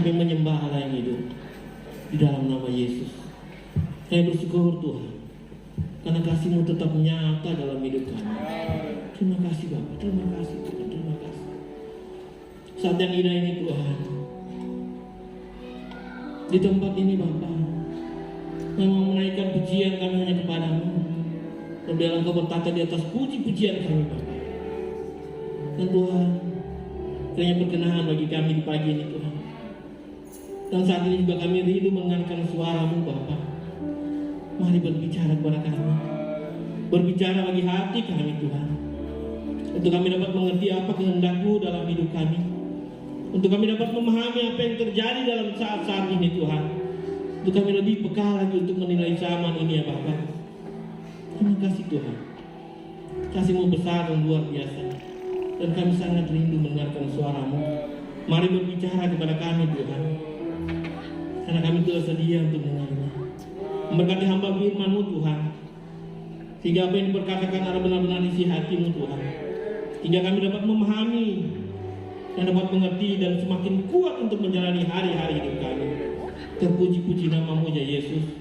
kami menyembah Allah yang hidup di dalam nama Yesus. Kami bersyukur Tuhan, karena kasih-Mu tetap nyata dalam hidup kami. Terima kasih Bapak, terima kasih Tuhan, terima kasih. Saat yang indah ini Tuhan, di tempat ini Bapak, memang menaikkan pujian kami hanya kepada-Mu. Dan biarlah Engkau bertata di atas puji-pujian kami Bapak. Dan Tuhan, kiranya berkenan bagi kami di pagi ini Tuhan. Dan saat ini juga kami rindu mendengarkan suara-Mu Bapak. Mari berbicara kepada kami, berbicara bagi hati kami Tuhan, untuk kami dapat mengerti apa kehendak-Mu dalam hidup kami, untuk kami dapat memahami apa yang terjadi dalam saat-saat ini Tuhan, untuk kami lebih peka lagi untuk menilai zaman ini ya Bapak. Terima kasih Tuhan, kasih-Mu besar dan luar biasa, dan kami sangat rindu mendengarkan suara-Mu. Mari berbicara kepada kami Tuhan, karena kami telah sedia untuk mendengarnya. Memberkati hamba firman-Mu Tuhan, sehingga apa yang diperkatakan adalah benar-benar isi hati-Mu Tuhan, hingga kami dapat memahami dan dapat mengerti dan semakin kuat untuk menjalani hari-hari hidup kami. Terpuji-puji nama-Mu ya Yesus.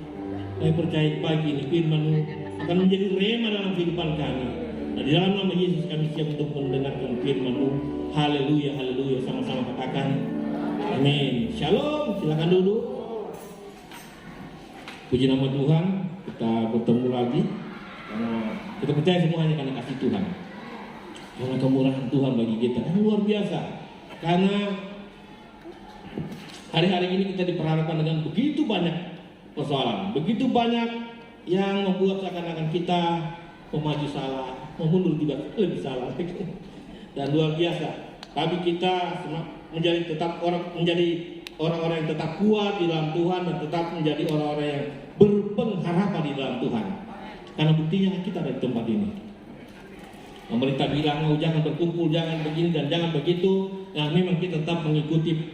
Kami percaya pagi ini firman-Mu akan menjadi rema dalam kehidupan kami. Dan di dalam nama Yesus kami siap untuk mendengarkan firman-Mu. Haleluya, haleluya. Sama-sama katakan amin. Shalom, silakan duduk. Puji nama Tuhan, kita bertemu lagi karena kita percaya semuanya karena kasih Tuhan, karena kemurahan Tuhan bagi kita yang luar biasa. Karena hari-hari ini kita diperhadapkan dengan begitu banyak persoalan, begitu banyak yang membuat seakan-akan kita memaju salah, memundur juga lebih salah, dan luar biasa. Tapi kita tetap menjadi orang-orang yang tetap kuat di dalam Tuhan dan tetap menjadi orang-orang yang berpengharapan di dalam Tuhan. Karena buktinya kita ada di tempat ini. Pemerintah bilang, oh jangan berkumpul, jangan begini dan jangan begitu. Nah memang kita tetap mengikuti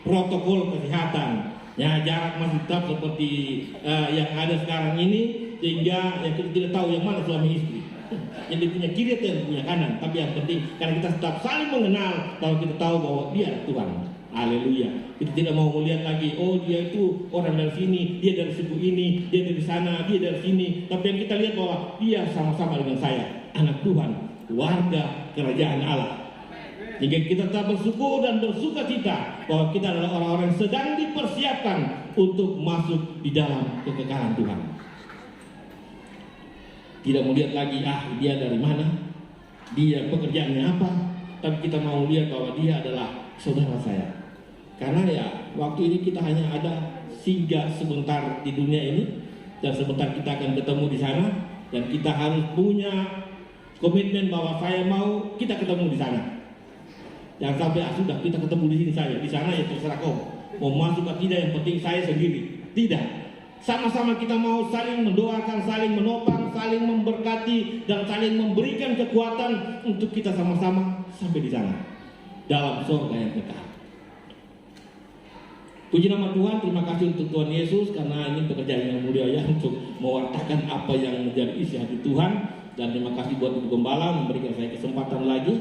protokol kesehatan. Ya, jarak masih tetap seperti yang ada sekarang ini, sehingga yang kita tidak tahu yang mana suami istri. Yang dia punya kiri atau yang punya kanan. Tapi yang penting karena kita tetap saling mengenal, kalau kita tahu bahwa dia Tuhan. Haleluya. Kita tidak mau melihat lagi, oh dia itu orang dari sini, dia dari suku ini, dia dari sana, dia dari sini. Tapi yang kita lihat bahwa dia sama-sama dengan saya, anak Tuhan, warga kerajaan Allah. Jika kita tetap bersyukur dan bersuka cita bahwa kita adalah orang-orang yang sedang dipersiapkan untuk masuk di dalam kekekalan Tuhan. Tidak melihat lagi, dia dari mana, dia pekerjaannya apa, tapi kita mau lihat bahwa dia adalah saudara saya. Karena ya waktu ini kita hanya ada singgah sebentar di dunia ini, dan sebentar kita akan ketemu di sana, dan kita harus punya komitmen bahwa saya mau kita ketemu di sana. Jangan sampai sudah kita ketemu di sini saja, di sana ya terserah kau mau masuk atau tidak, yang penting saya sendiri. Tidak, sama-sama kita mau saling mendoakan, saling menopang, saling memberkati, dan saling memberikan kekuatan untuk kita sama-sama sampai di sana dalam surga yang kekal. Puji nama Tuhan, terima kasih untuk Tuhan Yesus karena ini pekerjaan yang mulia ya untuk mewartakan apa yang menjadi isi hati Tuhan. Dan terima kasih buat Ibu Gembala memberikan saya kesempatan lagi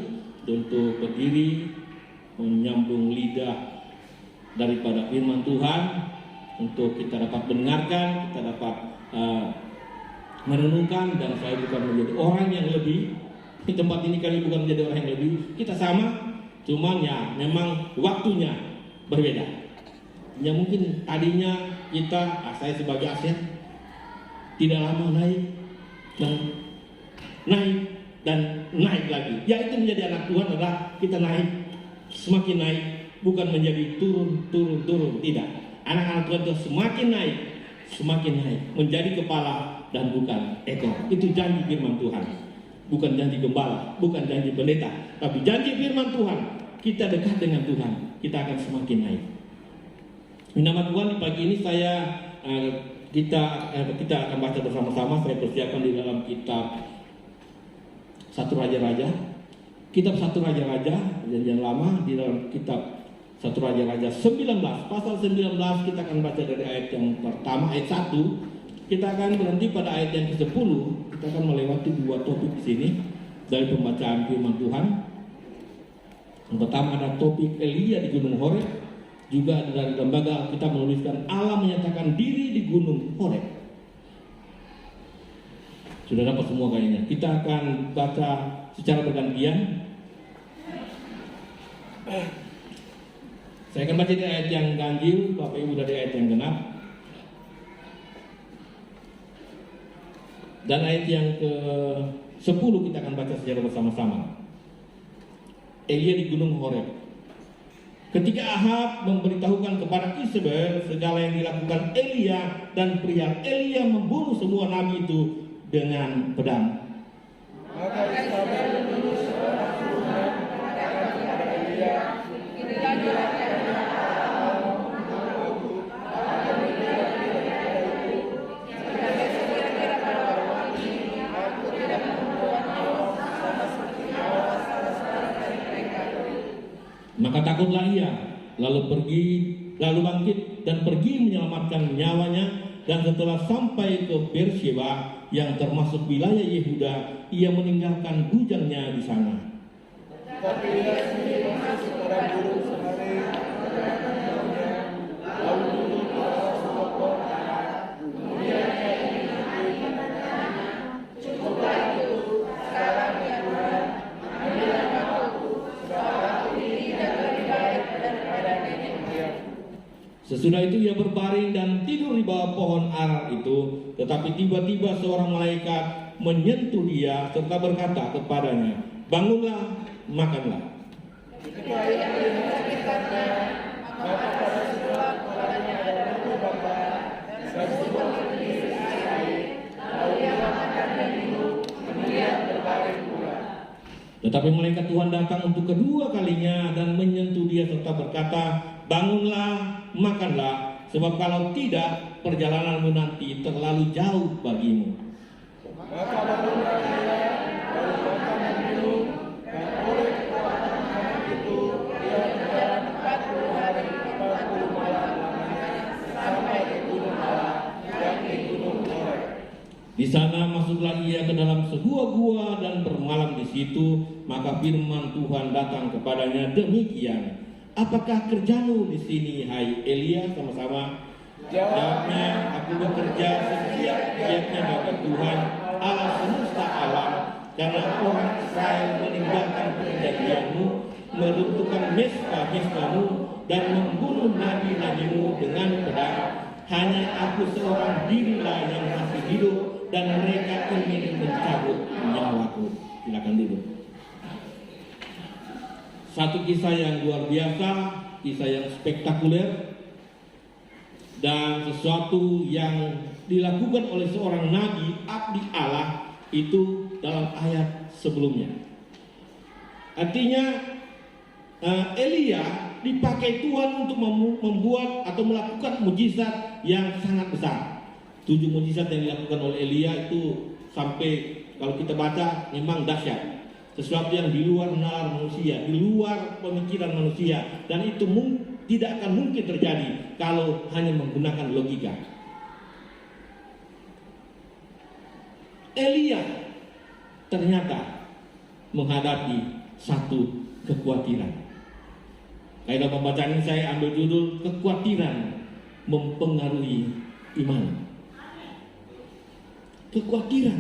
untuk berdiri menyambung lidah daripada firman Tuhan, untuk kita dapat mendengarkan, kita dapat merenungkan. Dan saya bukan menjadi orang yang lebih di tempat ini, kali bukan menjadi orang yang lebih, kita sama, cuman ya memang waktunya berbeda. Ya mungkin tadinya kita, saya sebagai ASEAN tidak lama naik dan naik lagi. Ya itu menjadi anak Tuhan adalah kita naik, semakin naik, bukan menjadi turun, tidak. Anak-anak Tuhan itu semakin naik, menjadi kepala dan bukan ekor. Itu janji firman Tuhan, bukan janji gembala, bukan janji pendeta, tapi janji firman Tuhan. Kita dekat dengan Tuhan, kita akan semakin naik. Nama Tuhan di pagi ini kita akan baca bersama-sama. Saya persiapkan di dalam kitab 1 Raja-Raja, kitab 1 Raja-Raja Perjanjian Lama, di dalam kitab 1 Raja-Raja 19, pasal 19. Kita akan baca dari ayat yang pertama, ayat 1. Kita akan berhenti pada ayat yang ke-10. Kita akan melewati 2 topik di sini dari pembacaan firman Tuhan. Yang pertama ada topik Elia di Gunung Horeb, juga dari lembaga kita menuliskan Allah menyatakan diri di Gunung Horeb. Sudah dapat semua kayaknya. Kita akan baca secara bergantian. Saya akan baca di ayat yang ganjil, Bapak Ibu dari ayat yang genap. Dan ayat yang ke-10 kita akan baca secara bersama-sama. Elia di Gunung Horeb. Ketika Ahab memberitahukan kepada Isabel segala yang dilakukan Elia dan pria Elia membunuh semua nabi itu dengan pedang. Maka Isabel menuduh seorang Tuhan mengatakan kepada Elia, inilah karena Allah mengutukku akan meninggal itu. Jika sekiranya pada waktu ini aku tidak membuat nyawa sama seperti nyawa salah seorang dari mereka. Maka takutlah ia, lalu bangkit dan pergi menyelamatkan nyawanya, dan setelah sampai ke Beersheba yang termasuk wilayah Yehuda, ia meninggalkan bujangnya di sana. Tapi ia sendiri masuk pada burung sehari, lalu duduk di atas sebuah kota. Kemudian ia ingin pergi kepadanya. Cukuplah itu, sekarang ya Tuhan, ambillah nyawaku, sebab aku ini tidak lebih baik daripada nenek moyangku. Sesudah itu ia berbaring dan tidur di bawah pohon ara itu. Tetapi tiba-tiba seorang malaikat menyentuh dia serta berkata kepadanya, bangunlah, makanlah. Ketika ia memikirkannya, maka pada sebelah kepalanya ada batu bata dan sebuah kecil air. Lalu ia makan dan minum, kemudian berbaring pula. Tetapi malaikat Tuhan datang untuk kedua kalinya dan menyentuh dia serta berkata, bangunlah, makanlah, sebab kalau tidak, perjalananmu nanti terlalu jauh bagimu. Maka bangunlah dia, lalu makan dan minum, dan oleh kekuatan makanan itu, dia berjalan 40 hari 40 malam lamanya, sampai ke gunung Allah, yakni Gunung Horeb. Di sana masuklah ia ke dalam sebuah gua dan bermalam di situ. Maka firman Tuhan datang kepadanya demikian, apakah kerjamu di sini, hai Elia? Sama-sama. Jawabnya, aku bekerja setiap-tiapnya bagi Tuhan Allah semesta alam, karena orang Israel meninggalkan perjanjianmu, meruntuhkan mezbah-mezbahmu, dan membunuh nabi-nabimu dengan pedang. Hanya aku seorang dirilah yang masih hidup, dan mereka ingin mencabut nyawaku. Silakan duduk. Satu kisah yang luar biasa, kisah yang spektakuler, dan sesuatu yang dilakukan oleh seorang nabi abdi Allah itu dalam ayat sebelumnya. Artinya Elia dipakai Tuhan untuk membuat atau melakukan mujizat yang sangat besar. 7 mujizat yang dilakukan oleh Elia itu sampai kalau kita baca memang dahsyat. Sesuatu yang di luar nalar manusia, di luar pemikiran manusia, dan itu tidak akan mungkin terjadi kalau hanya menggunakan logika. Elia ternyata menghadapi satu kekhawatiran. Dalam pembacaan ini saya ambil judul kekhawatiran mempengaruhi iman. Kekhawatiran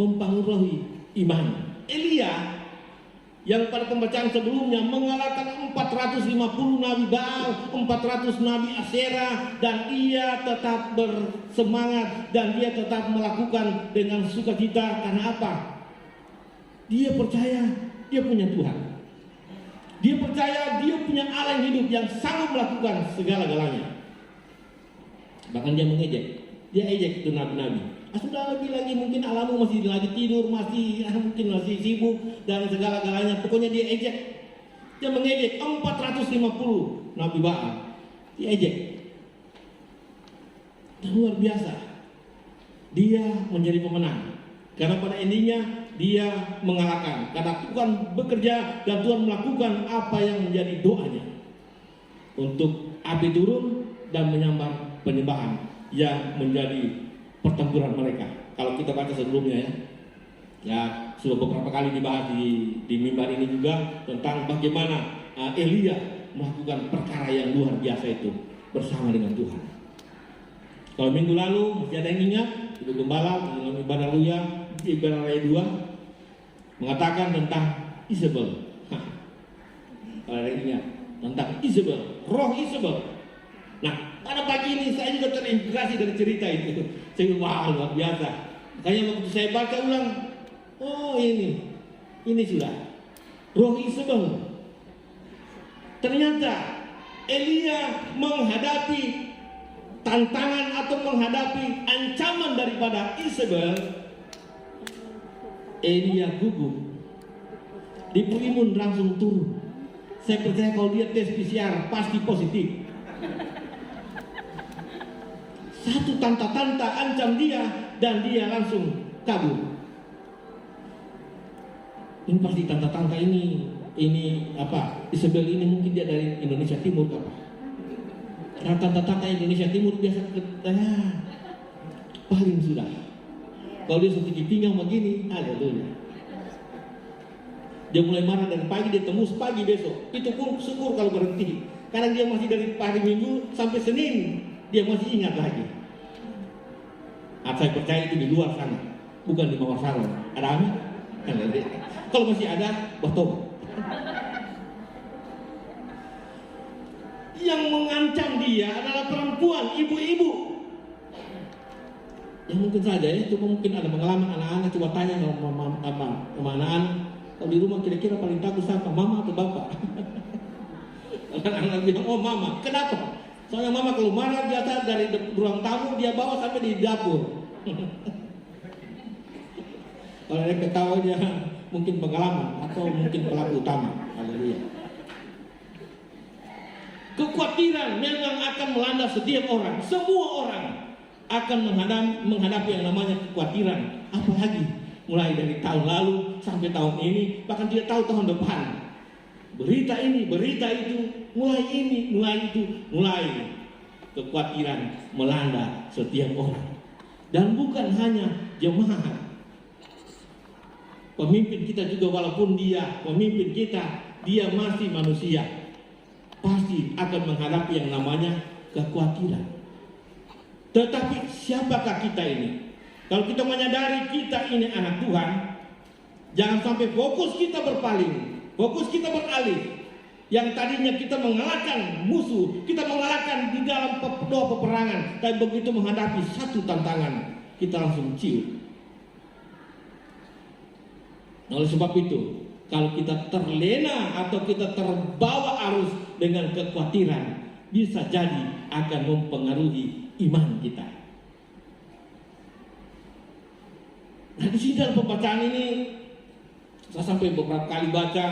mempengaruhi iman. Elia yang pada pembacaan sebelumnya mengalahkan 450 nabi Baal, 400 nabi Asyera, dan ia tetap bersemangat dan dia tetap melakukan dengan sukacita. Karena apa? Dia percaya dia punya Tuhan. Dia percaya dia punya Allah yang hidup yang sanggup melakukan segala-galanya. Bahkan dia mengejek. Dia ejek itu nabi-nabi. Sudah lebih lagi mungkin Allahmu masih lagi tidur, mungkin masih sibuk dan segala-galanya. Pokoknya dia ejek. Dia mengejek 450 nabi Baal. Dia ejek. Dan luar biasa. Dia menjadi pemenang. Karena pada endingnya dia mengalahkan. Karena Tuhan bekerja dan Tuhan melakukan apa yang menjadi doanya. Untuk api turun dan menyambar penyembahan yang menjadi pertempuran mereka. Kalau kita baca sebelumnya ya sudah beberapa kali dibahas di mimbar ini juga tentang bagaimana Elia melakukan perkara yang luar biasa itu bersama dengan Tuhan. Kalau minggu lalu masih ada yang ingat, Ibu Gembala dalam ibadah Luya, ibadah Raya 2 mengatakan tentang Isabel. Kalau ada yang ingat tentang Isabel, roh Isabel. Nah, pada pagi ini saya juga terinspirasi dari cerita itu. Saya bilang, wah luar biasa. Makanya waktu saya baca ulang, oh ini sudah roh Isabel. Ternyata Elia menghadapi tantangan atau menghadapi ancaman daripada Isabel. Elia gugup, di Primun langsung turun. Saya percaya kalau dia tes PCR pasti positif. Satu tanta-tanta ancam dia dan dia langsung kabur. Ini pasti tanta-tanta ini apa? Isabel ini mungkin dia dari Indonesia Timur apa? Karena tanta-tanta Indonesia Timur biasa paling sudah. Kalau dia seperti pinggang begini, haleluya. Dia mulai marah dari pagi, dia tembus pagi besok. Itu pun syukur kalau berhenti. Karena dia masih dari hari Minggu sampai Senin, dia masih ingat lagi. Saya percaya itu di luar sana, bukan di bawah salon. Ada amin? Kalau masih ada, bertobat. Yang mengancam dia adalah perempuan, ibu-ibu. Yang mungkin saja ya, cuma mungkin ada pengalaman anak-anak, coba tanya sama anak-anak. Kalau di rumah kira-kira paling takut siapa? Mama atau bapak? Anak-anak bilang, oh mama. Kenapa? Soalnya mama kalau marah biasa dari ruang tamu dia bawa sampai di dapur. Kalau dia ketawa dia mungkin pengalaman atau mungkin pelaku utama. Haleluya. Kekhawatiran memang akan melanda setiap orang. Semua orang akan menghadapi yang namanya kekhawatiran. Apalagi mulai dari tahun lalu sampai tahun ini, bahkan tidak tahu tahun depan. Berita ini, berita itu, mulai ini, mulai itu, mulai kekhawatiran melanda setiap orang. Dan bukan hanya jemaat. Pemimpin kita juga walaupun dia pemimpin kita, dia masih manusia. Pasti akan menghadapi yang namanya kekhawatiran. Tetapi siapakah kita ini? Kalau kita menyadari kita ini anak Tuhan, jangan sampai fokus kita berpaling, fokus kita beralih. Yang tadinya kita mengalahkan musuh, kita mengalahkan di dalam doa peperangan, tapi begitu menghadapi satu tantangan, kita langsung ciut. Oleh sebab itu, kalau kita terlena atau kita terbawa arus dengan kekhawatiran, bisa jadi akan mempengaruhi iman kita. Nah di sini dalam pembacaan ini saya sampai beberapa kali baca,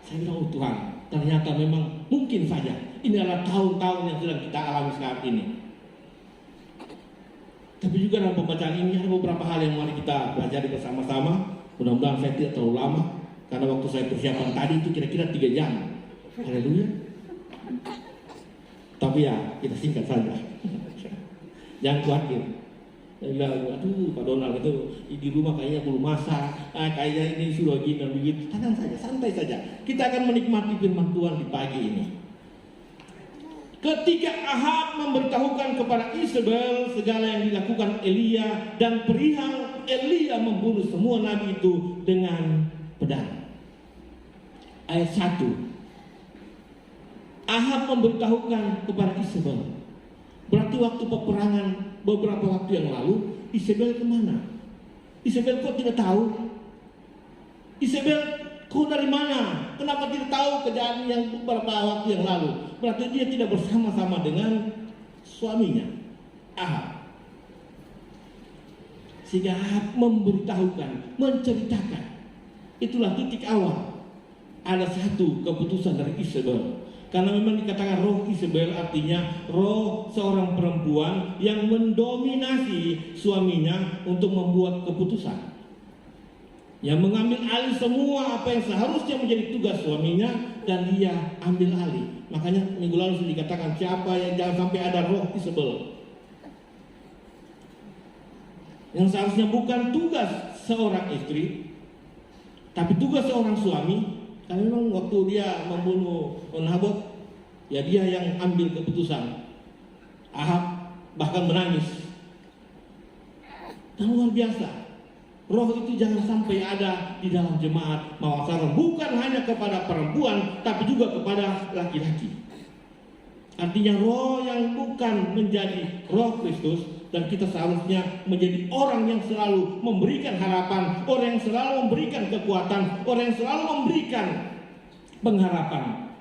saya bilang oh Tuhan, ternyata memang mungkin saja ini adalah tahun-tahun yang sedang kita alami saat ini. Tapi juga dalam pembacaan ini ada beberapa hal yang mari kita pelajari bersama-sama. Mudah-mudahan saya tidak terlalu lama, karena waktu saya persiapan tadi itu kira-kira 3 jam. Haleluya. Tapi ya kita singkat saja. Jangan khawatir. Saya bilang, aduh Pak Donald itu di rumah kayaknya belum masak, kayaknya ini sudah gini dan begitu. Tenang saja, santai saja. Kita akan menikmati firman Tuhan di pagi ini. Ketika Ahab memberitahukan kepada Isabel segala yang dilakukan Elia dan perihal Elia membunuh semua nabi itu dengan pedang. Ayat 1. Ahab memberitahukan kepada Isabel. Berarti waktu peperangan beberapa waktu yang lalu, Isabel kemana? Isabel kok tidak tahu? Isabel kok dari mana? Kenapa tidak tahu kejadian yang beberapa waktu yang lalu? Berarti dia tidak bersama-sama dengan suaminya, Ahab. Sehingga Ahab memberitahukan, menceritakan. Itulah titik awal. Ada satu keputusan dari Isabel. Karena memang dikatakan roh Isabel artinya roh seorang perempuan yang mendominasi suaminya untuk membuat keputusan. Yang mengambil alih semua apa yang seharusnya menjadi tugas suaminya dan dia ambil alih. Makanya minggu lalu sudah dikatakan siapa yang jangan sampai ada roh Isabel. Yang seharusnya bukan tugas seorang istri, tapi tugas seorang suami. Karena memang waktu dia membunuh Nabot, Ya dia yang ambil keputusan. Ahab bahkan menangis. Dan luar biasa, roh itu jangan sampai ada di dalam jemaat Mawasaron, bukan hanya kepada perempuan tapi juga kepada laki-laki. Artinya roh yang bukan menjadi roh Kristus, dan kita seharusnya menjadi orang yang selalu memberikan harapan, orang yang selalu memberikan kekuatan, orang yang selalu memberikan pengharapan.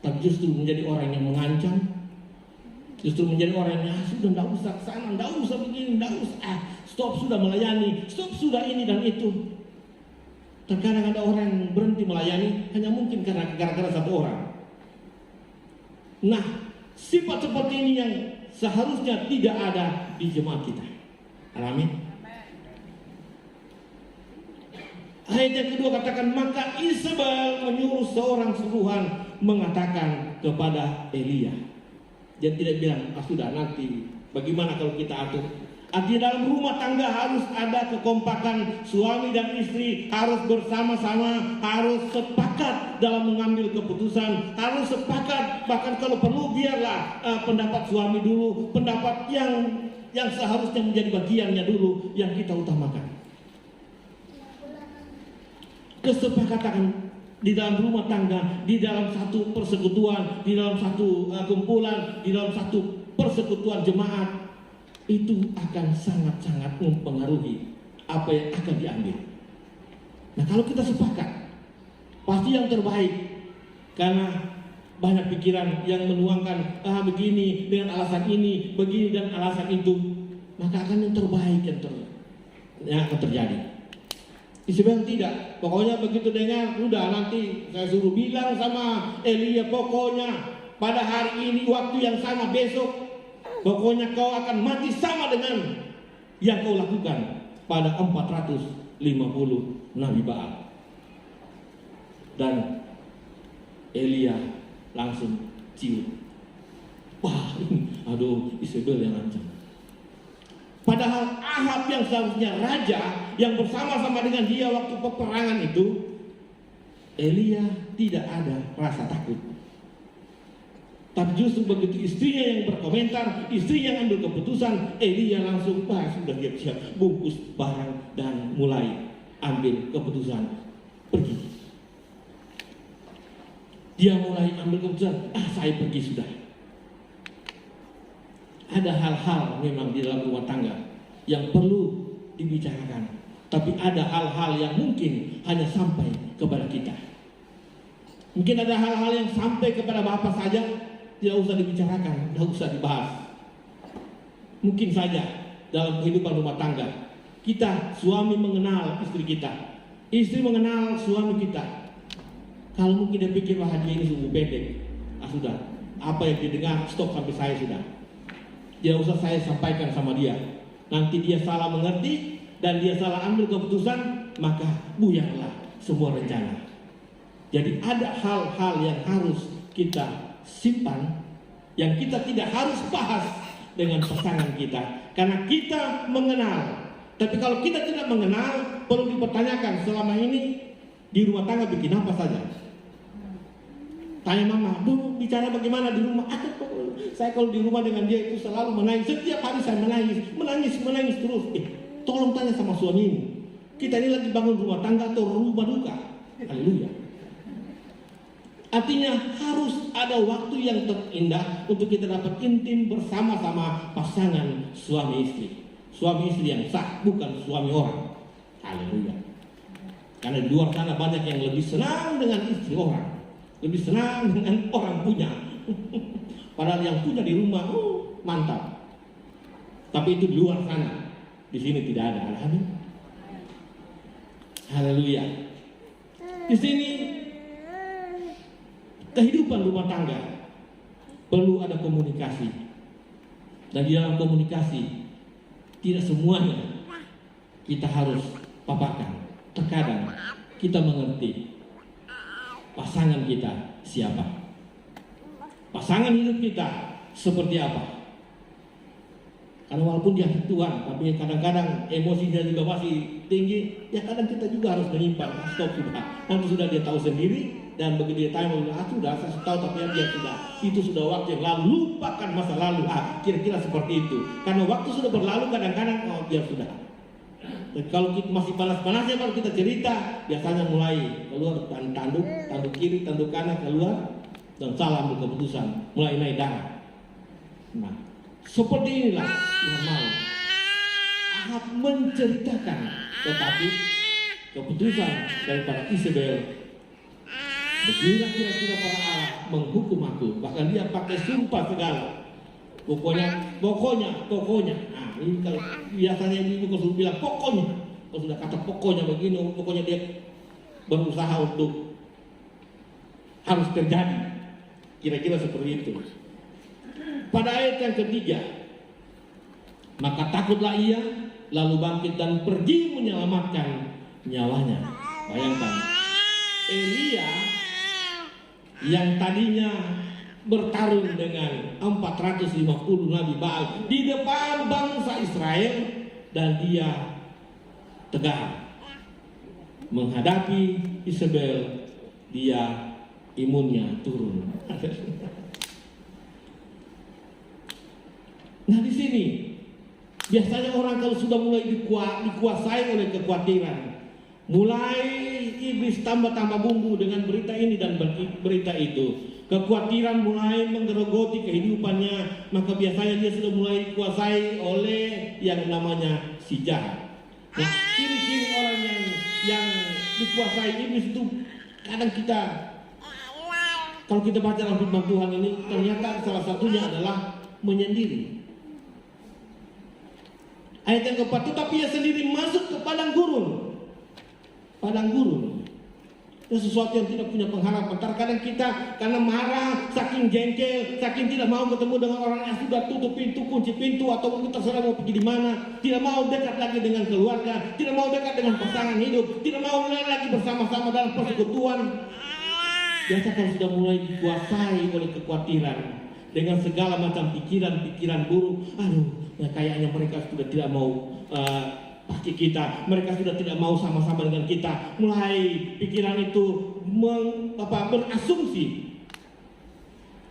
Tapi justru menjadi orang yang mengancam, justru menjadi orang yang sudah tidak usah ke sana, tidak usah begini, tidak usah, stop sudah melayani, stop sudah ini dan itu. Terkadang ada orang yang berhenti melayani hanya mungkin karena gara-gara satu orang. Nah, sifat seperti ini yang seharusnya tidak ada di jemaat kita. Amin. Ayat yang kedua katakan, maka Isabel menyuruh seorang suruhan mengatakan kepada Elia. Dia tidak bilang, sudah nanti bagaimana kalau kita atur. Artinya dalam rumah tangga harus ada kekompakan, suami dan istri harus bersama-sama, harus sepakat dalam mengambil keputusan, harus sepakat, bahkan kalau perlu biarlah pendapat suami dulu, pendapat yang seharusnya menjadi bagiannya dulu yang kita utamakan. Kesepakatan di dalam rumah tangga, di dalam satu persekutuan, di dalam satu kumpulan, di dalam satu persekutuan jemaat, itu akan sangat-sangat mempengaruhi apa yang akan diambil. Nah, kalau kita sepakat, pasti yang terbaik. Karena banyak pikiran yang menuangkan begini dengan alasan ini, begini dan alasan itu, maka akan yang terbaik yang akan terjadi. Isabel tidak, pokoknya begitu dengar, udah nanti saya suruh bilang sama Elia, pokoknya pada hari ini waktu yang sama besok, pokoknya kau akan mati sama dengan yang kau lakukan pada 450 Nabi Baal. Dan Elia langsung cium. Wah, aduh, Isabel yang ancam. Padahal Ahab yang seharusnya raja, yang bersama-sama dengan dia waktu peperangan itu, Elia tidak ada rasa takut. Tapi justru begitu istrinya yang berkomentar, istrinya yang ambil keputusan, Elia langsung sudah siap-siap bungkus barang dan mulai ambil keputusan pergi. Dia mulai ambil keputusan, saya pergi sudah. Ada hal-hal memang di dalam rumah tangga yang perlu dibicarakan, tapi ada hal-hal yang mungkin hanya sampai kepada kita. Mungkin ada hal-hal yang sampai kepada bapak saja, tidak usah dibicarakan, tidak usah dibahas. Mungkin saja dalam kehidupan rumah tangga, kita suami mengenal istri kita, istri mengenal suami kita. Kalau mungkin dia pikir, wah dia ini sungguh pendek, sudah, apa yang didengar stop sampai saya sudah. Tidak usah saya sampaikan sama dia. Nanti dia salah mengerti dan dia salah ambil keputusan, maka buyarlah semua rencana. Jadi ada hal-hal yang harus kita simpan, yang kita tidak harus bahas dengan pasangan kita, karena kita mengenal. Tapi kalau kita tidak mengenal, perlu dipertanyakan selama ini di rumah tangga bikin apa saja. Tanya mama, dulu bicara bagaimana di rumah. Saya kalau di rumah dengan dia itu selalu menangis. Setiap hari saya menangis terus. Tolong tanya sama suamimu, kita ini lagi bangun rumah tangga atau rumah duka? Haleluya. Artinya harus ada waktu yang terindah untuk kita dapat intim bersama-sama pasangan suami istri. Suami istri yang sah, bukan suami orang. Haleluya. Karena di luar sana banyak yang lebih senang dengan istri orang, lebih senang dengan orang punya. Padahal yang punya di rumah, mantap. Tapi itu di luar sana, di sini tidak ada. Amin. Haleluya. Di sini kehidupan rumah tangga perlu ada komunikasi. Dan di dalam komunikasi tidak semuanya kita harus paparkan. Terkadang kita mengerti pasangan kita siapa, pasangan hidup kita seperti apa. Karena walaupun dia Tuhan, tapi kadang-kadang emosinya juga masih tinggi. Ya kadang kita juga harus menyimpan. Stop sudah. Nanti sudah dia tahu sendiri Dan begitu dia tanya, sudah saya tahu, tapi dia sudah, itu sudah waktu yang lalu, lupakan masa lalu. Kira-kira seperti itu. Karena waktu sudah berlalu, kadang-kadang biar sudah. Dan kalau kita masih panas-panasnya kalau kita cerita, biasanya mulai keluar tanduk kiri, tanduk kanan keluar, dan salah ambil keputusan, mulai naik darah. Nah, seperti inilah Tuhan mau. Ahab menceritakan, tetapi keputusan daripada Isabel, beginilah kira-kira para Allah menghukum aku. Bahkan dia pakai sumpah segala. Pokoknya. Nah, ini kalau biasanya ibu kalau bilang pokoknya, kalau sudah kata pokoknya begini, pokoknya dia berusaha untuk harus terjadi. Kira-kira seperti itu. Pada ayat yang ketiga, maka takutlah ia, lalu bangkit dan pergi menyelamatkan nyawanya. Bayangkan, Elia yang tadinya bertarung dengan 450 Nabi Baal di depan bangsa Israel, dan dia tegar menghadapi Isabel, dia imunnya turun. Nah, di sini biasanya orang kalau sudah mulai dikuasai oleh kekhawatiran, mulai iblis tambah-tambah bumbu dengan berita ini dan berita itu. Kekhawatiran mulai menggerogoti kehidupannya, maka biasanya dia sudah mulai dikuasai oleh yang namanya si jahat. Nah, ciri-ciri orang yang dikuasai iblis itu kadang kalau kita baca dalam firman Tuhan ini, ternyata salah satunya adalah menyendiri. Ayat yang keempat, tetapi ia sendiri masuk ke padang gurun. Padang gurun. Itu sesuatu yang tidak punya pengharapan. Terkadang kita karena marah, saking jengkel, saking tidak mau ketemu dengan orang yang sudah tutup pintu, kunci pintu, atau kita terserah mau pergi di mana, tidak mau dekat lagi dengan keluarga, tidak mau dekat dengan pasangan hidup, tidak mau lagi bersama-sama dalam persekutuan. Biasa kalau sudah mulai dikuasai oleh kekhawatiran dengan segala macam pikiran-pikiran buruk, kayaknya mereka sudah tidak mau pakai kita, mereka sudah tidak mau sama-sama dengan kita. Mulai pikiran itu berasumsi.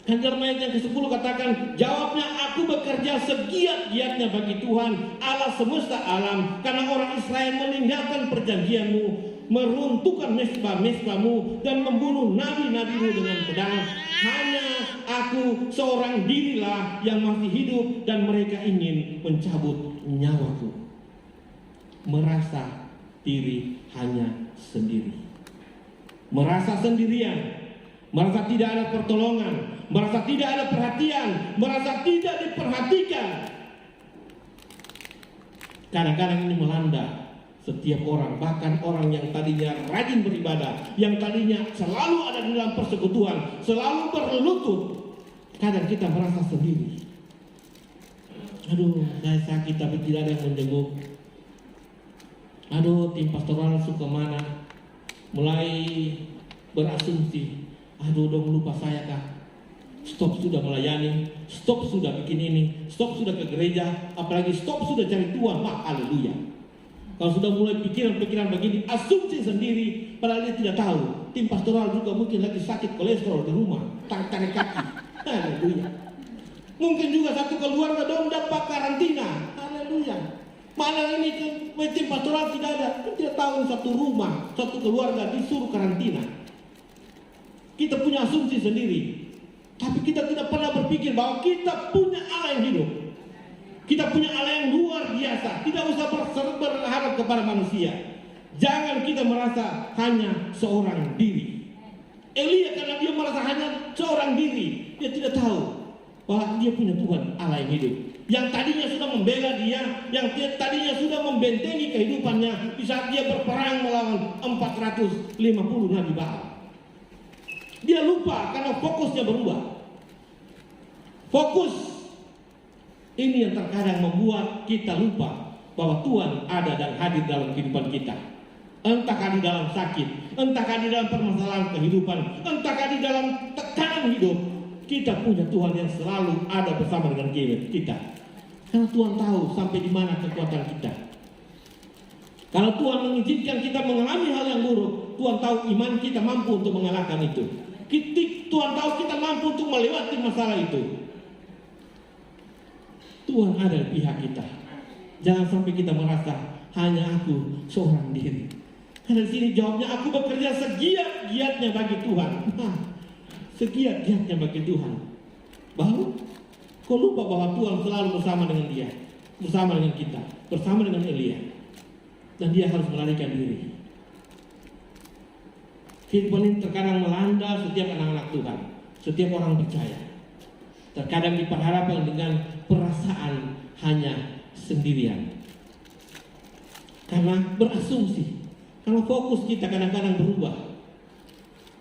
Dan dalam ayat yang ke-10 katakan, jawabnya, aku bekerja segiat-giatnya bagi Tuhan Allah semesta alam, karena orang Israel meninggalkan perjanjianmu, meruntuhkan mezbah-mezbahmu, dan membunuh nabi-nabimu dengan pedang. Hanya aku seorang dirilah yang masih hidup, dan mereka ingin mencabut nyawaku. Merasa diri hanya sendiri, merasa sendirian, merasa tidak ada pertolongan, merasa tidak ada perhatian, merasa tidak diperhatikan. Kadang-kadang ini melanda setiap orang, bahkan orang yang tadinya rajin beribadah, yang tadinya selalu ada di dalam persekutuan, selalu berlutut, kadang kita merasa sendiri. Saya sakit tapi tidak ada yang menjenguk. Tim pastoral suka mana, mulai berasumsi, dong lupa saya kah? Stop sudah melayani, stop sudah bikin ini, stop sudah ke gereja, apalagi stop sudah cari Tuhan. Haleluya. Kalau sudah mulai pikiran-pikiran begini, asumsi sendiri, padahal dia tidak tahu. Tim pastoral juga mungkin lagi sakit kolesterol di rumah, tarik kaki. Haleluya. Mungkin juga satu keluarga dong dapat karantina. Haleluya. Mana ini tim pastoral tidak ada. Kita tahu satu rumah, satu keluarga disuruh karantina. Kita punya asumsi sendiri, tapi kita tidak pernah berpikir bahwa kita punya Allah yang hidup. Kita punya Allah yang luar biasa. Tidak usah berharap kepada manusia. Jangan kita merasa hanya seorang diri. Elia karena dia merasa hanya seorang diri, dia tidak tahu bahwa dia punya Tuhan Allah yang hidup, yang tadinya sudah membela dia, yang tadinya sudah membentengi kehidupannya di saat dia berperang melawan 450 Nabi Baal. Dia lupa karena fokusnya berubah. Fokus ini yang terkadang membuat kita lupa bahwa Tuhan ada dan hadir dalam kehidupan kita. Entahkah di dalam sakit, entahkah di dalam permasalahan kehidupan, entahkah di dalam tekanan hidup, kita punya Tuhan yang selalu ada bersama dengan kita. Karena Tuhan tahu sampai di mana kekuatan kita. Kalau Tuhan mengizinkan kita mengalami hal yang buruk, Tuhan tahu iman kita mampu untuk mengalahkan itu. Tuhan tahu kita mampu untuk melewati masalah itu. Tuhan ada di pihak kita. Jangan sampai kita merasa hanya aku seorang diri. Karena di sini jawabnya, aku bekerja segiat-giatnya bagi Tuhan. Segiat-giatnya bagi Tuhan. Baru kau lupa bahwa Tuhan selalu bersama dengan dia, bersama dengan kita, bersama dengan Elia. Dan dia harus melarikan diri. Kehidupan ini terkadang melanda setiap anak-anak Tuhan, setiap orang percaya. Terkadang diperhadapkan dengan perasaan hanya sendirian. Karena berasumsi, karena fokus kita kadang-kadang berubah.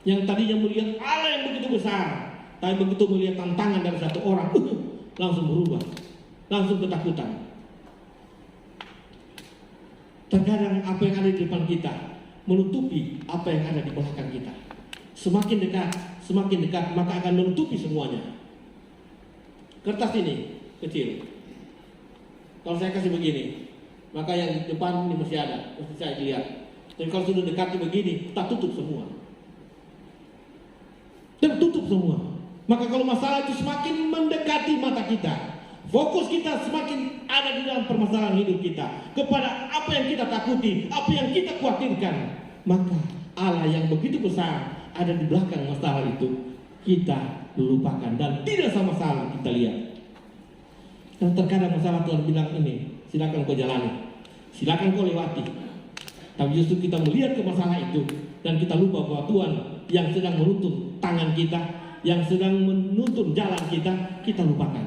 Yang tadinya melihat Allah yang begitu besar, tapi begitu melihat tantangan dari satu orang, langsung berubah, langsung ketakutan. Terkadang apa yang ada di depan kita menutupi apa yang ada di belakang kita. Semakin dekat, maka akan menutupi semuanya. Kertas ini kecil. Kalau saya kasih begini, maka yang di depan ini masih ada, masih saya lihat. Tapi kalau sudah dekat begini, tak tutup semua. Tertutup semua. Maka kalau masalah itu semakin mendekati mata kita, fokus kita semakin ada di dalam permasalahan hidup kita, kepada apa yang kita takuti, apa yang kita khawatirkan, maka Allah yang begitu besar ada di belakang masalah itu kita lupakan dan tidak sama salah kita lihat. Dan terkadang masalah Tuhan bilang ini, silakan kau jalani, silakan kau lewati. Tapi justru kita melihat ke masalah itu dan kita lupa bahwa Tuhan yang sedang menuntun tangan kita, yang sedang menuntun jalan kita, kita lupakan.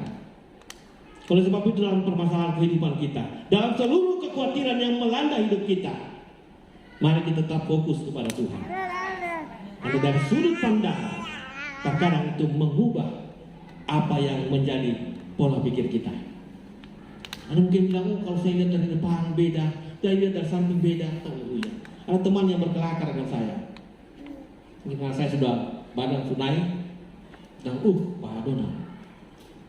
Oleh sebab itu dalam permasalahan kehidupan kita, dalam seluruh kekhawatiran yang melanda hidup kita, mari kita tetap fokus kepada Tuhan. Karena dari sudut pandang, terkadang itu mengubah apa yang menjadi pola pikir kita. Ada mungkin bilang, oh kalau saya lihat dari depan beda, saya lihat dari samping beda. Haleluya. Ada teman yang berkelakar dengan saya. Karena saya sudah badan sudah naik, dan Pak Donald,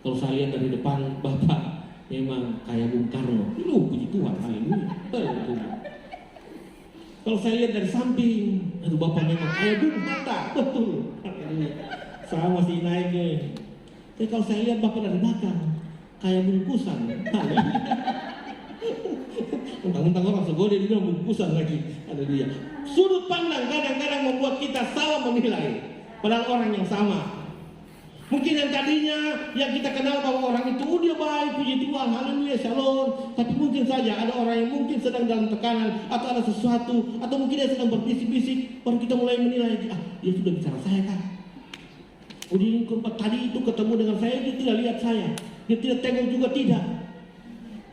kalau saya lihat dari depan Bapak memang kayak Bung Karno. Puji Tuhan, haleluya. Kalau saya lihat dari samping, aduh Bapak memang kayak Bung Hatta. Betul, haleluya. Saya masih naiknya. Tapi kalau saya lihat Bapak dari belakang, kayak bungkusan. Mentang-mentang orang segode dia bilang bungkusan lagi. Haleluya. Sudut pandang kadang-kadang membuat kita salah menilai padahal orang yang sama. Mungkin yang tadinya yang kita kenal bahwa orang itu dia baik, puji Tuhan, haleluya, shalom. Tapi mungkin saja ada orang yang mungkin sedang dalam tekanan atau ada sesuatu, atau mungkin dia sedang berbisik-bisik. Baru kita mulai menilai, dia sudah bicara saya kan. Oh dia tadi itu ketemu dengan saya, dia tidak lihat saya, dia tidak tengok juga tidak.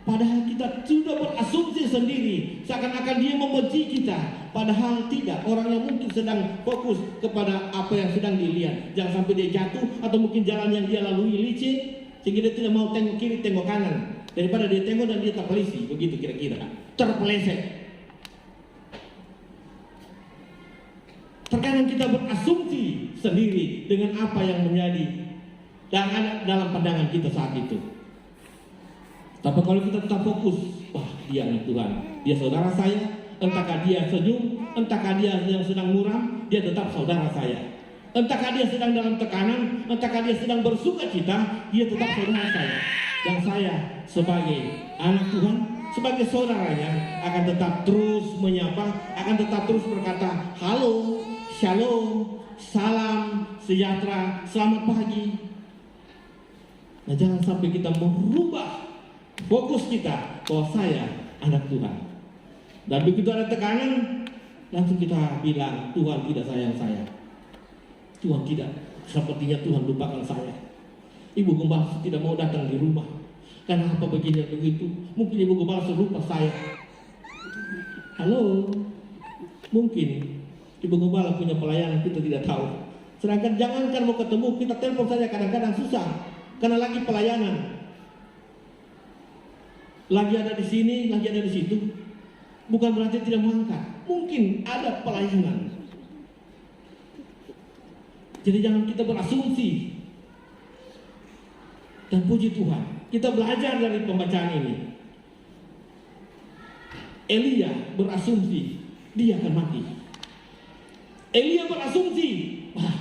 Padahal kita sudah berasumsi sendiri, seakan-akan dia membenci kita. Padahal tidak, orang yang mungkin sedang fokus kepada apa yang sedang dilihat. Jangan sampai dia jatuh, atau mungkin jalan yang dia lalui licin, sehingga dia tidak mau tengok kiri, tengok kanan. Daripada dia tengok dan dia terpelisi, begitu kira-kira. Terpeleset. Terkadang kita berasumsi sendiri dengan apa yang menjadi dan ada dalam pandangan kita saat itu. Tapi kalau kita tetap fokus, wah dia anak Tuhan, dia saudara saya, entahkah dia senyum, entahkah dia yang sedang muram, dia tetap saudara saya. Entahkah dia sedang dalam tekanan, entahkah dia sedang bersuka cita, dia tetap saudara saya. Dan saya sebagai anak Tuhan, sebagai saudaranya akan tetap terus menyapa, akan tetap terus berkata, halo, shalom, salam, sejahtera, selamat pagi. Nah jangan sampai kita merubah fokus kita bahwa saya anak Tuhan. Dan begitu ada tekanan, langsung kita bilang Tuhan tidak sayang saya. Tuhan tidak, sepertinya Tuhan lupakan saya. Ibu gembala tidak mau datang di rumah. Karena apa begini dan begitu? Mungkin ibu gembala lupa saya. Halo, mungkin ibu gembala punya pelayanan kita tidak tahu. Sedangkan jangankan mau ketemu, kita telepon saja kadang-kadang susah karena lagi pelayanan. Lagi ada di sini, lagi ada di situ. Bukan berarti tidak mengangkat. Mungkin ada pelayanan. Jadi jangan kita berasumsi. Dan puji Tuhan, kita belajar dari pembacaan ini. Elia berasumsi dia akan mati. Elia berasumsi, wah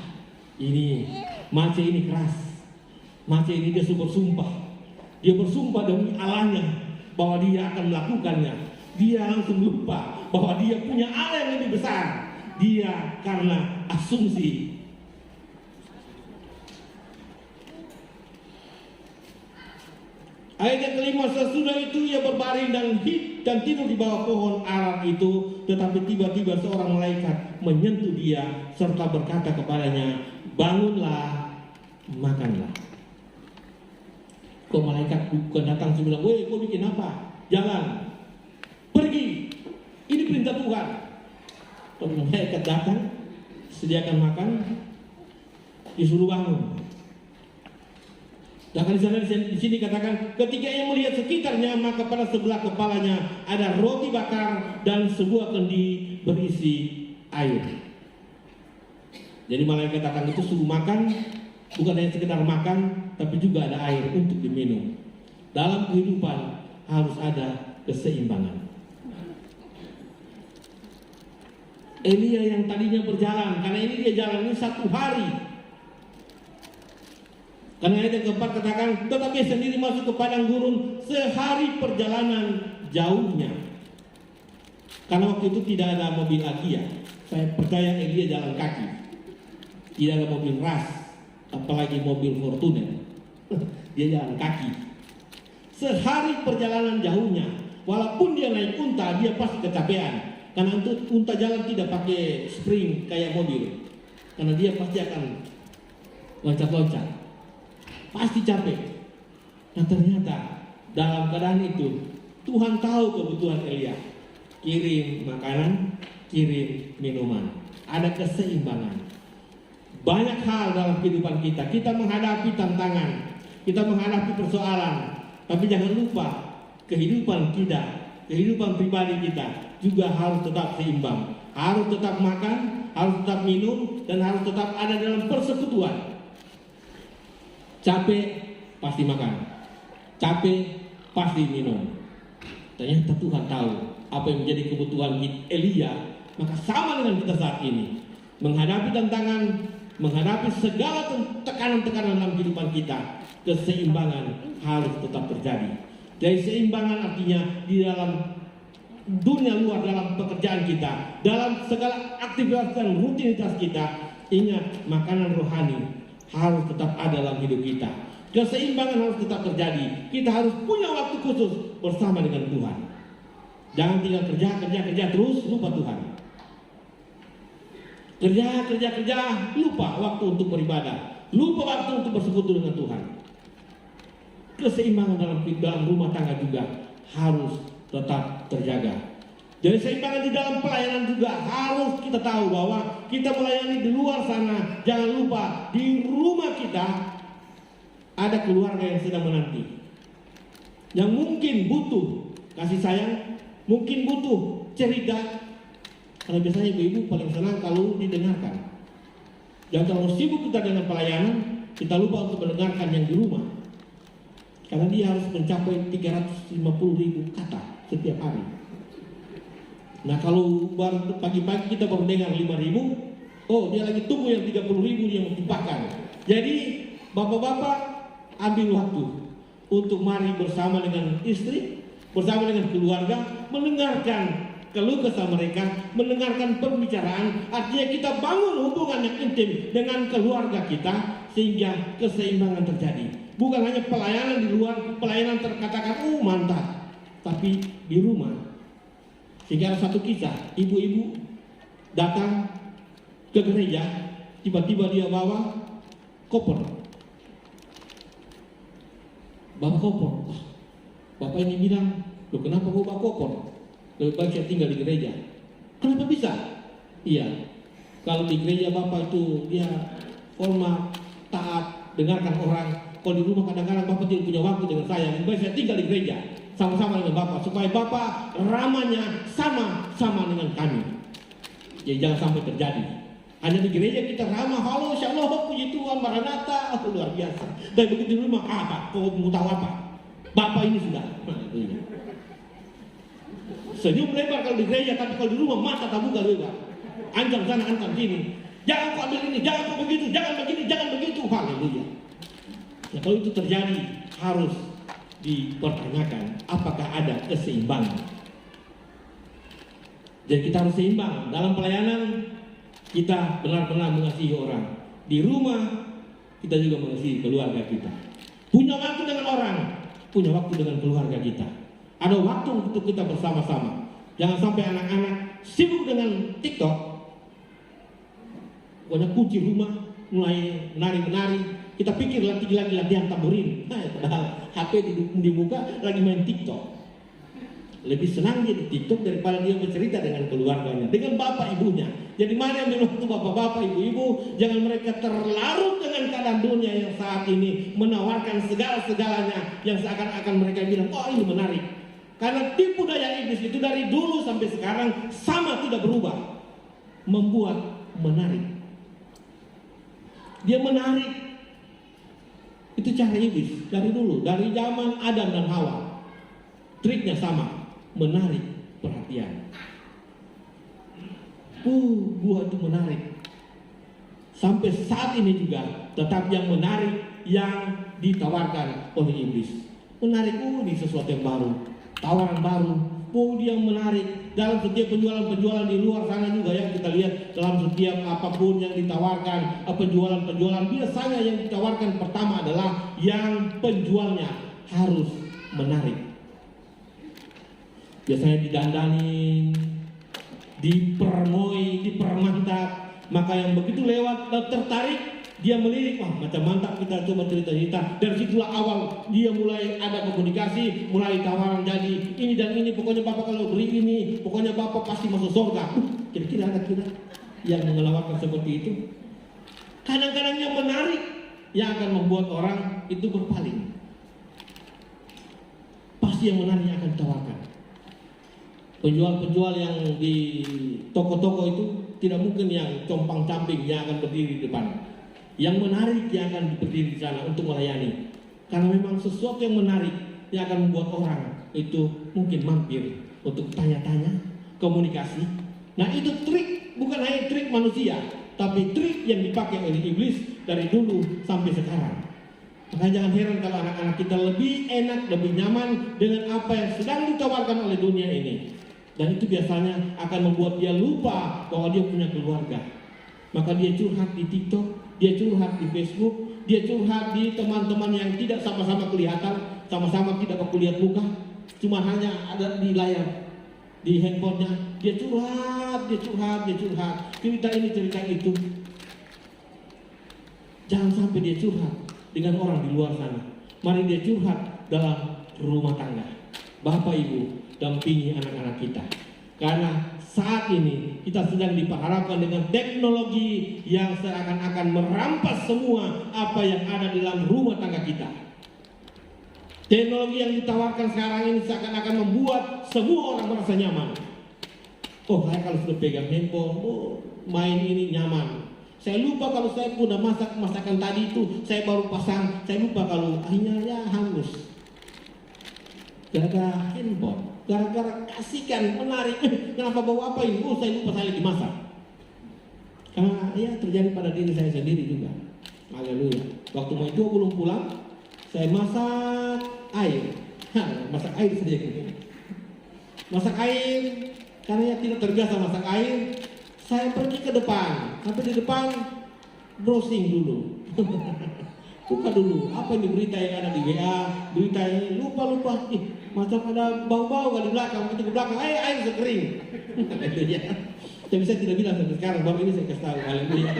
ini Mace ini keras, Mace ini dia bersumpah, dia bersumpah demi Allahnya bahwa dia akan melakukannya. Dia langsung lupa bahwa dia punya Allah yang lebih besar. Dia karena asumsi. Ayat yang kelima, sesudah itu ia berbaring dan tidur di bawah pohon ara itu. Tetapi tiba-tiba seorang malaikat menyentuh dia serta berkata kepadanya, bangunlah, makanlah. Kok malaikat bukan datang sebilang, woi kau bikin apa? Jangan, pergi, ini perintah Tuhan. Tapi malaikat datang, sediakan makan, disuruh bangun. Dan di sini katakan, ketika ia melihat sekitarnya, maka pada sebelah kepalanya ada roti bakar dan sebuah kendi berisi air. Jadi malaikat datang itu suruh makan, bukan hanya sekedar makan, tapi juga ada air untuk diminum. Dalam kehidupan harus ada keseimbangan. Elia yang tadinya berjalan, karena ini dia jalan ini 1 hari. Karena ayat yang keempat katakan, tetapi sendiri masuk ke padang gurun sehari perjalanan jauhnya. Karena waktu itu tidak ada mobil Agia. Saya percaya Elia jalan kaki. Tidak ada mobil ras, apalagi mobil Fortuner. Dia jalan kaki. Sehari perjalanan jauhnya. Walaupun dia naik unta, dia pasti kecapean. Karena untuk unta jalan tidak pakai spring kayak mobil. Karena dia pasti akan loncat-loncat. Pasti capek. Nah ternyata dalam keadaan itu Tuhan tahu kebutuhan Elia. Kirim makanan, kirim minuman. Ada keseimbangan. Banyak hal dalam kehidupan kita. Kita menghadapi tantangan, kita menghadapi persoalan. Tapi jangan lupa kehidupan kita, kehidupan pribadi kita juga harus tetap seimbang. Harus tetap makan, harus tetap minum, dan harus tetap ada dalam persekutuan. Capek pasti makan, capek pasti minum. Ternyata Tuhan tahu apa yang menjadi kebutuhan Elia. Maka sama dengan kita saat ini, menghadapi tantangan, menghadapi segala tekanan-tekanan dalam kehidupan kita, keseimbangan harus tetap terjadi. Jadi seimbangan artinya di dalam dunia luar, dalam pekerjaan kita, dalam segala aktivitas dan rutinitas kita. Ingat, makanan rohani harus tetap ada dalam hidup kita. Keseimbangan harus tetap terjadi. Kita harus punya waktu khusus bersama dengan Tuhan. Jangan tinggal kerja terus lupa Tuhan. Kerja, lupa waktu untuk beribadah, lupa waktu untuk bersekutu dengan Tuhan. Keseimbangan dalam rumah tangga juga harus tetap terjaga. Jadi seimbangan di dalam pelayanan juga harus kita tahu bahwa kita melayani di luar sana. Jangan lupa di rumah kita ada keluarga yang sedang menanti, yang mungkin butuh kasih sayang, mungkin butuh cerita. Karena biasanya ibu-ibu paling senang kalau didengarkan. Jangan terlalu sibuk kita dengan pelayanan, kita lupa untuk mendengarkan yang di rumah. Karena dia harus mencapai 350.000 kata setiap hari. Nah kalau baru pagi-pagi kita baru dengar 5.000, oh dia lagi tunggu yang 30.000 yang mau dibakar. Jadi bapak-bapak ambil waktu untuk mari bersama dengan istri, bersama dengan keluarga, mendengarkan keluh kesah mereka, mendengarkan pembicaraan. Artinya kita bangun hubungan yang intim dengan keluarga kita sehingga keseimbangan terjadi. Bukan hanya pelayanan di luar, pelayanan terkatakan mantap, tapi di rumah. Sehingga ada satu kisah, ibu-ibu datang ke gereja, tiba-tiba dia bawa koper. Bawa koper. Bapak ini bilang, loh kenapa kau bawa koper? Lebih baik saya tinggal di gereja. Kenapa bisa? Iya, kalau di gereja bapak itu dia formal, taat, dengarkan orang. Kalau di rumah kadang-kadang bapak tidak punya waktu dengan saya. Lebih baik saya tinggal di gereja sama-sama dengan bapak, supaya bapak ramanya sama-sama dengan kami. Jadi jangan sampai terjadi. Hanya di gereja kita ramah, halo, shalom, puji Tuhan, maranatha, luar biasa. Dan begitu di rumah, apa? Kau mau tahu apa? Bapak ini sudah. Senyum lebar kalau di gereja, tapi kalau di rumah mata tak buka lebar. ancam sana, ancam sini. Jangan kau ambil ini, jangan kau begitu, jangan begini, jangan begitu. Haleluya. Nah, kalau itu terjadi harus dipertanyakan apakah ada keseimbangan. Jadi kita harus seimbang dalam pelayanan. Kita benar-benar mengasihi orang. Di rumah kita juga mengasihi keluarga kita. Punya waktu dengan orang, punya waktu dengan keluarga kita. Ada waktu untuk kita bersama-sama. Jangan sampai anak-anak sibuk dengan TikTok, pokoknya kunci rumah, mulai menari-menari. Kita pikir lagi latihan tamburin, padahal HP di muka lagi main TikTok. Lebih senang dia di TikTok daripada dia bercerita dengan keluarganya, dengan bapak ibunya. Jadi mari ambil waktu bapak-bapak, ibu-ibu, jangan mereka terlarut dengan keadaan dunia yang saat ini menawarkan segala-segalanya yang seakan-akan mereka bilang, oh ini menarik. Karena tipu daya iblis itu dari dulu sampai sekarang sama, tidak berubah, membuat menarik. Dia menarik. Itu cara iblis dari dulu, dari zaman Adam dan Hawa. Triknya sama, menarik perhatian. Buah itu menarik. Sampai saat ini juga tetap yang menarik yang ditawarkan oleh iblis. Menarik, ini sesuatu yang baru, tawaran baru. Dia yang menarik dalam setiap penjualan-penjualan di luar sana juga ya, kita lihat dalam setiap apapun yang ditawarkan, penjualan-penjualan biasanya yang ditawarkan pertama adalah yang penjualnya harus menarik. Biasanya didandanin, dipermoi, dipermantap, maka yang begitu lewat dan tertarik, dia melirik, wah macam mantap, kita coba cerita-cerita. Dari situlah awal dia mulai ada komunikasi, mulai tawaran jadi ini dan ini, pokoknya bapak kalau beri ini, pokoknya bapak pasti masuk surga. Kira-kira ada kira yang menawarkan seperti itu. Kadang-kadang yang menarik yang akan membuat orang itu berpaling. Pasti yang menarik yang akan ditawarkan. Penjual-penjual yang di toko-toko itu tidak mungkin yang compang-camping yang akan berdiri di depan. Yang menarik yang akan berdiri di sana untuk melayani. Karena memang sesuatu yang menarik yang akan membuat orang itu mungkin mampir untuk tanya-tanya, komunikasi. Nah itu trik, bukan hanya trik manusia, tapi trik yang dipakai oleh iblis dari dulu sampai sekarang. Makanya jangan heran kalau anak-anak kita lebih enak, lebih nyaman dengan apa yang sedang ditawarkan oleh dunia ini. Dan itu biasanya akan membuat dia lupa bahwa dia punya keluarga. Maka dia curhat di TikTok, dia curhat di Facebook, dia curhat di teman-teman yang tidak sama-sama kelihatan, sama-sama tidak aku lihat muka, cuma hanya ada di layar, di handphonenya. Dia curhat, cerita ini, cerita itu. Jangan sampai dia curhat dengan orang di luar sana. Mari dia curhat dalam rumah tangga. Bapak Ibu, dampingi anak-anak kita. Karena saat ini kita sedang diperhadapkan dengan teknologi yang seakan-akan merampas semua apa yang ada di dalam rumah tangga kita. Teknologi yang ditawarkan sekarang ini seakan-akan membuat semua orang merasa nyaman. Oh, saya kalau sudah pegang handphone, main ini nyaman. Saya lupa kalau saya udah masakan tadi itu, saya baru pasang, saya lupa kalau akhirnya ya hangus. Gara-gara handphone, gara-gara kasihkan, menarik, kenapa bawa apa ini? Oh, saya lupa saya lagi masak. Karena ya terjadi pada diri saya sendiri juga. Haleluya. Waktu mau itu belum pulang, saya masak air. Masak air saja. Masak air, karena ya tidak terbiasa masak air, saya pergi ke depan. Sampai di depan, browsing dulu. Buka dulu, apa ini berita yang ada di WA, berita ini, lupa, macam ada bau-bau di belakang, begitu ke belakang, air sekering. Haleluya. Tapi saya tidak bilang sampai sekarang, baru ini saya kasih tahu. Haleluya.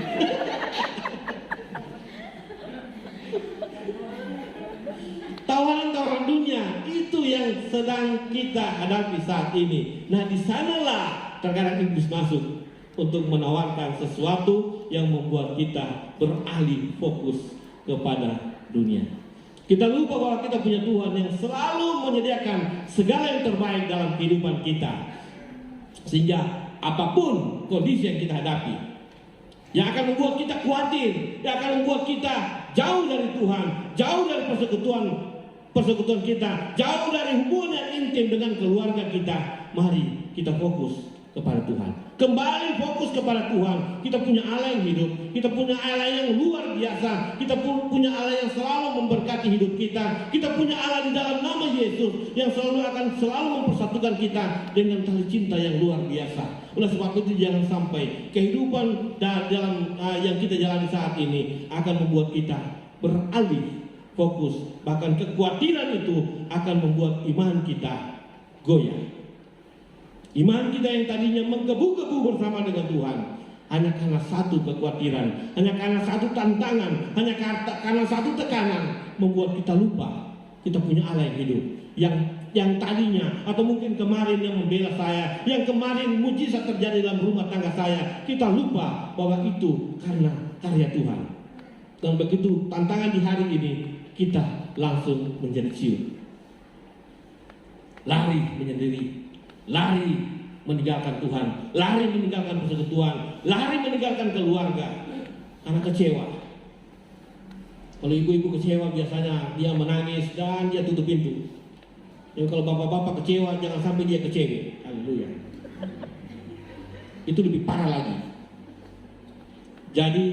Tawaran-tawaran dunia itu yang sedang kita hadapi saat ini. Nah, di sanalah terkadang iblis masuk untuk menawarkan sesuatu yang membuat kita beralih fokus kepada dunia. Kita lupa bahwa kita punya Tuhan yang selalu menyediakan segala yang terbaik dalam kehidupan kita. Sehingga apapun kondisi yang kita hadapi, yang akan membuat kita khawatir, yang akan membuat kita jauh dari Tuhan, jauh dari persekutuan kita, jauh dari hubungan yang intim dengan keluarga kita, mari kita fokus kepada Tuhan. Kembali fokus kepada Tuhan. Kita punya Allah yang hidup. Kita punya Allah yang luar biasa. Kita punya Allah yang selalu memberkati hidup kita. Kita punya Allah di dalam nama Yesus yang akan selalu mempersatukan kita dengan tali cinta yang luar biasa. Oleh sebab itu jangan sampai kehidupan dalam yang kita jalani saat ini akan membuat kita beralih fokus. Bahkan kekhawatiran itu akan membuat iman kita goyah. Iman kita yang tadinya menggebu-gebu bersama dengan Tuhan hanya karena satu kekhawatiran, hanya karena satu tantangan, hanya karena satu tekanan membuat kita lupa kita punya Allah yang hidup, yang tadinya atau mungkin kemarin yang membela saya, yang kemarin mujizat terjadi dalam rumah tangga saya, kita lupa bahwa itu karena karya Tuhan. Dan begitu tantangan di hari ini, kita langsung menjadi ciut, lari menyendiri, lari meninggalkan Tuhan, lari meninggalkan persekutuan, lari meninggalkan keluarga karena kecewa. Kalau ibu-ibu kecewa biasanya dia menangis dan dia tutup pintu. Jadi kalau bapak-bapak kecewa jangan sampai dia kecewa. Haleluya. Itu lebih parah lagi. Jadi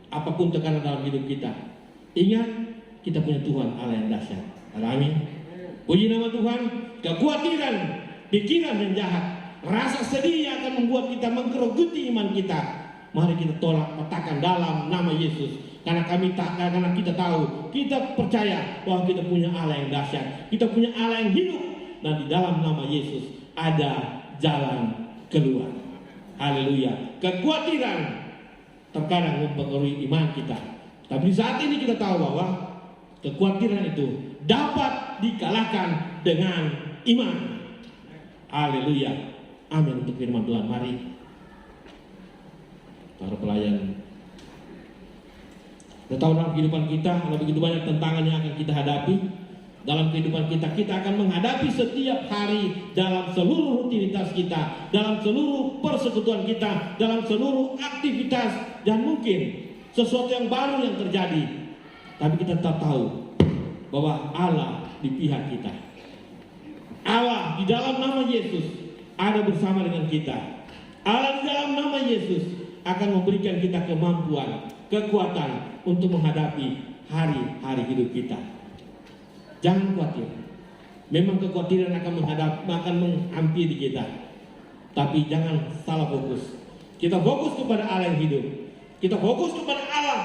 apapun tekanan dalam hidup kita, ingat kita punya Tuhan Allah yang dahsyat. Amin. Puji nama Tuhan. Kekhawatiran, pikiran yang jahat, rasa sedih yang akan membuat kita menggerogoti iman kita, mari kita tolak, patahkan dalam nama Yesus. Karena kita tahu, kita percaya bahwa kita punya Allah yang dahsyat, kita punya Allah yang hidup, dan di dalam nama Yesus ada jalan keluar. Haleluya. Kekhawatiran terkadang mempengaruhi iman kita, tapi saat ini kita tahu bahwa kekhawatiran itu dapat dikalahkan dengan iman. Haleluya. Amin. Untuk firman Tuhan, mari para pelayan. Kita tahu dalam kehidupan kita ada begitu banyak tantangan yang akan kita hadapi. Dalam kehidupan kita akan menghadapi setiap hari dalam seluruh rutinitas kita, dalam seluruh persekutuan kita, dalam seluruh aktivitas, dan mungkin sesuatu yang baru yang terjadi. Tapi kita tetap tahu bahwa Allah di pihak kita. Allah di dalam nama Yesus ada bersama dengan kita. Allah di dalam nama Yesus akan memberikan kita kemampuan, kekuatan untuk menghadapi hari-hari hidup kita. Jangan khawatir. Memang kekhawatiran akan menghampiri kita. Tapi jangan salah fokus. Kita fokus kepada Allah yang hidup. Kita fokus kepada Allah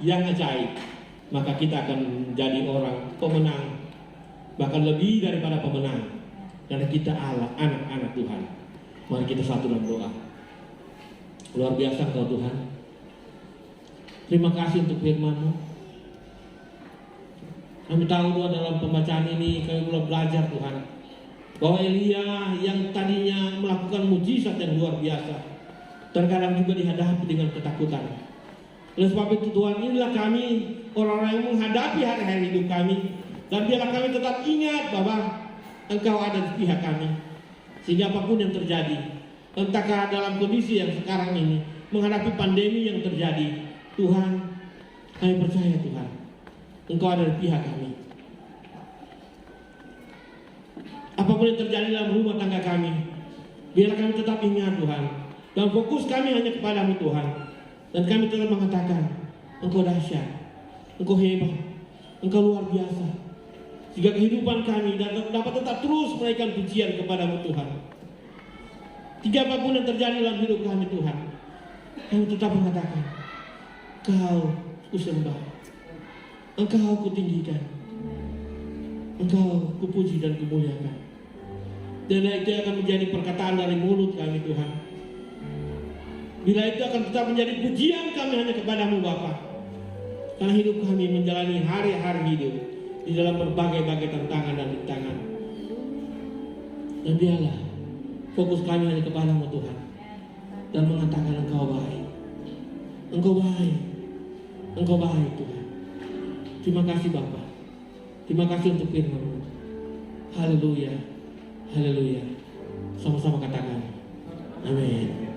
yang ajaib. Maka kita akan menjadi orang pemenang. Bahkan lebih daripada pemenang. Karena kita Allah, anak-anak Tuhan. Mari kita satu dalam doa. Luar biasa Engkau Tuhan. Terima kasih untuk firman-Mu. Kami tahu Tuhan dalam pembacaan ini kami mulai belajar Tuhan bahwa Elia yang tadinya melakukan mujizat yang luar biasa terkadang juga dihadapi dengan ketakutan. Oleh sebab itu Tuhan, inilah kami orang-orang yang menghadapi hari-hari hidup kami, dan biarlah kami tetap ingat bahwa Engkau ada di pihak kami. Sehingga apapun yang terjadi, entahkah dalam kondisi yang sekarang ini menghadapi pandemi yang terjadi, Tuhan, kami percaya Tuhan, Engkau ada di pihak kami. Apapun yang terjadi dalam rumah tangga kami, biarlah kami tetap ingat Tuhan, dan fokus kami hanya kepadamu Tuhan. Dan kami tetap mengatakan, Engkau dahsyat, Engkau hebat, Engkau luar biasa. Sehingga kehidupan kami dapat tetap terus menaikkan pujian kepadamu Tuhan. Tiga apapun yang terjadi dalam hidup kami Tuhan, kami tetap mengatakan, Engkau kusembah, Engkau kutinggikan, Engkau kupuji dan kumuliakan. Dan itu akan menjadi perkataan dari mulut kami Tuhan. Bila itu akan tetap menjadi pujian kami hanya kepadamu Bapa. Karena hidup kami menjalani hari-hari hidup di dalam berbagai-bagai tantangan dan rintangan. Dan biarlah fokus kami hanya kepadamu Tuhan, dan mengatakan Engkau baik, Engkau baik, Engkau baik Tuhan. Terima kasih Bapa. Terima kasih untuk firman-Mu. Haleluya. Haleluya. Sama-sama katakan amin.